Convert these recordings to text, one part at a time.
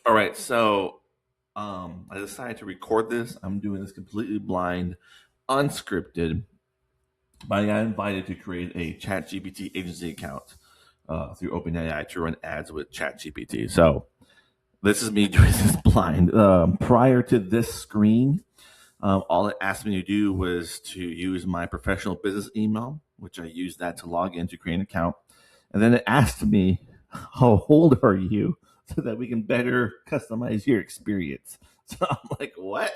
All right, so I decided to record this. I'm doing this completely blind, unscripted, but I got invited to create a ChatGPT agency account through OpenAI to run ads with ChatGPT. So this is me doing this blind. Prior to this screen, all it asked me to do was to use my professional business email, which I used that to log in to create an account. And then it asked me, how old are you? So that we can better customize your experience. So I'm like, what?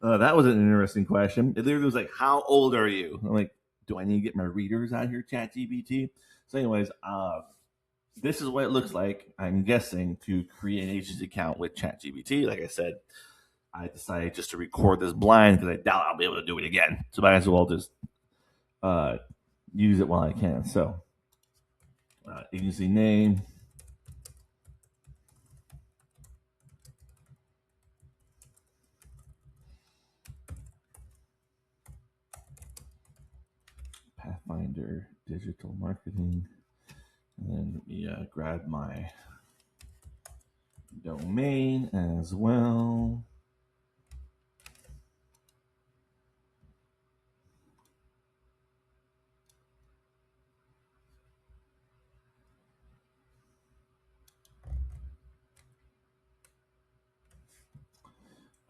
That was an interesting question. It literally was like, how old are you? I'm like, do I need to get my readers out here, ChatGPT? So, anyways, this is what it looks like, I'm guessing, to create an agency account with ChatGPT. Like I said, I decided just to record this blind because I doubt I'll be able to do it again. So might as well just uh, use it while I can. So agency name, Pathfinder Digital Marketing, and then let me grab my domain as well.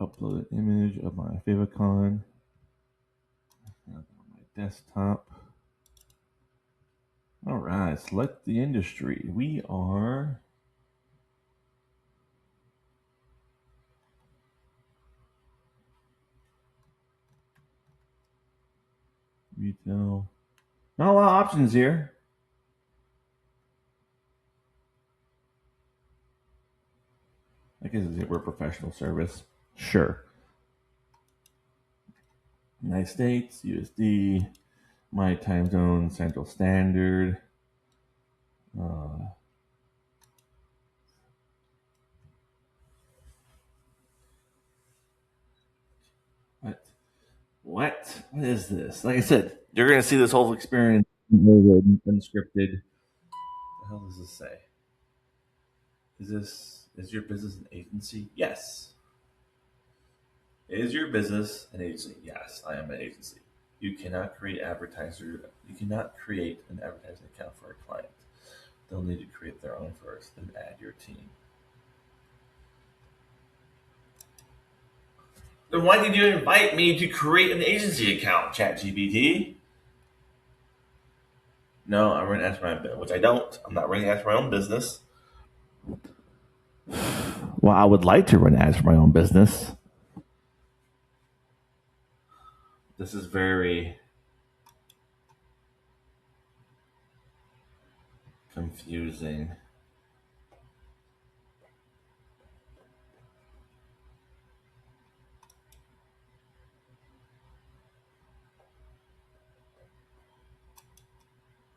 Upload an image of my favicon on my desktop. All right, select the industry. We are retail. Not a lot of options here. I guess we're professional service. Sure. United States, USD, my time zone, Central Standard. Uh, what? What is this? Like I said, you're going to see this whole experience unscripted. What the hell does this say? Is your business an agency? Yes. Is your business an agency? Yes, I am an agency. You cannot create advertiser. You cannot create an advertising account for a client. They'll need to create their own first, then add your team. Then why did you invite me to create an agency account, ChatGPT? No, I'm running ads for my business, which I don't. I'm not running ads for my own business. Well, I would like to run ads for my own business. This is very confusing.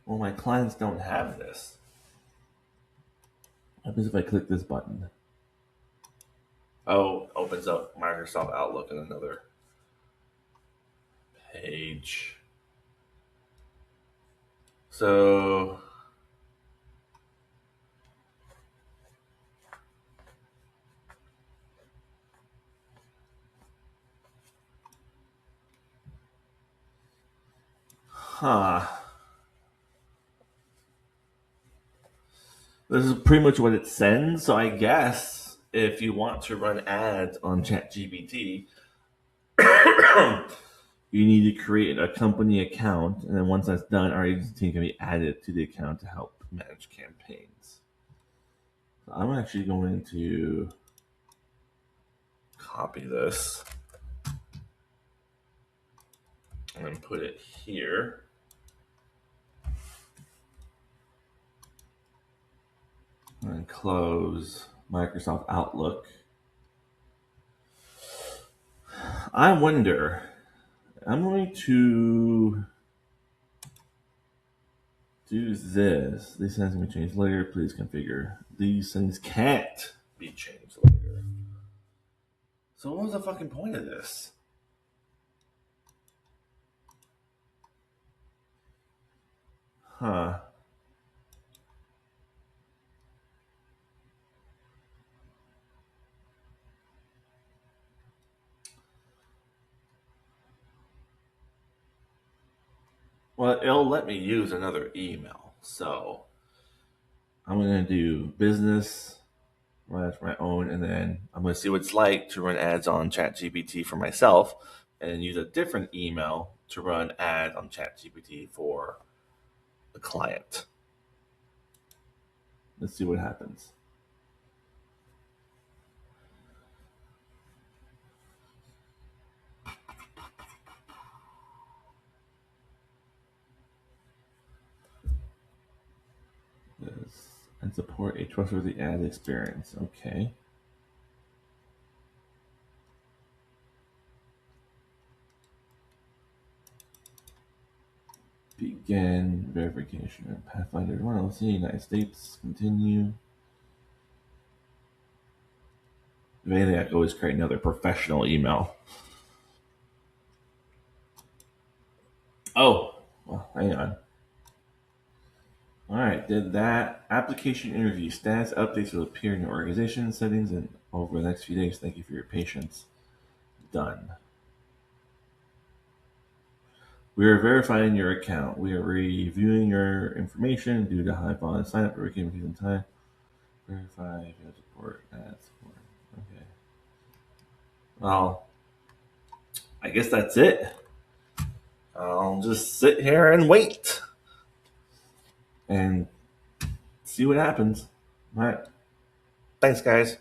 Well, my clients don't have this. What happens if I click this button? Oh, opens up Microsoft Outlook in another page. So, huh. This is pretty much what it sends. So I guess if you want to run ads on ChatGPT, you need to create a company account, and then once that's done, our agency team can be added to the account to help manage campaigns. So I'm actually going to copy this and then put it here. And close Microsoft Outlook. I wonder, I'm going to do this. These settings can be changed later. Please configure. These settings can't be changed later. So what was the fucking point of this? Huh. Well, it'll let me use another email. So I'm going to do business, run ads for my own, and then I'm going to see what it's like to run ads on ChatGPT for myself and use a different email to run ads on ChatGPT for the client. Let's see what happens. Yes. And support a trustworthy ad experience. Okay. Begin verification. Pathfinder 1 LLC, United States. Continue. If anything, I could always create another professional email. Oh, well, hang on. All right, did that. Application interview status updates will appear in your organization settings and over the next few days. Thank you for your patience. Done. We are verifying your account. We are reviewing your information due to high volume sign up. We're giving you some time. Verify if you have support. Add support. Okay. Well, I guess that's it. I'll just sit here and wait and see what happens. All right. Thanks, guys.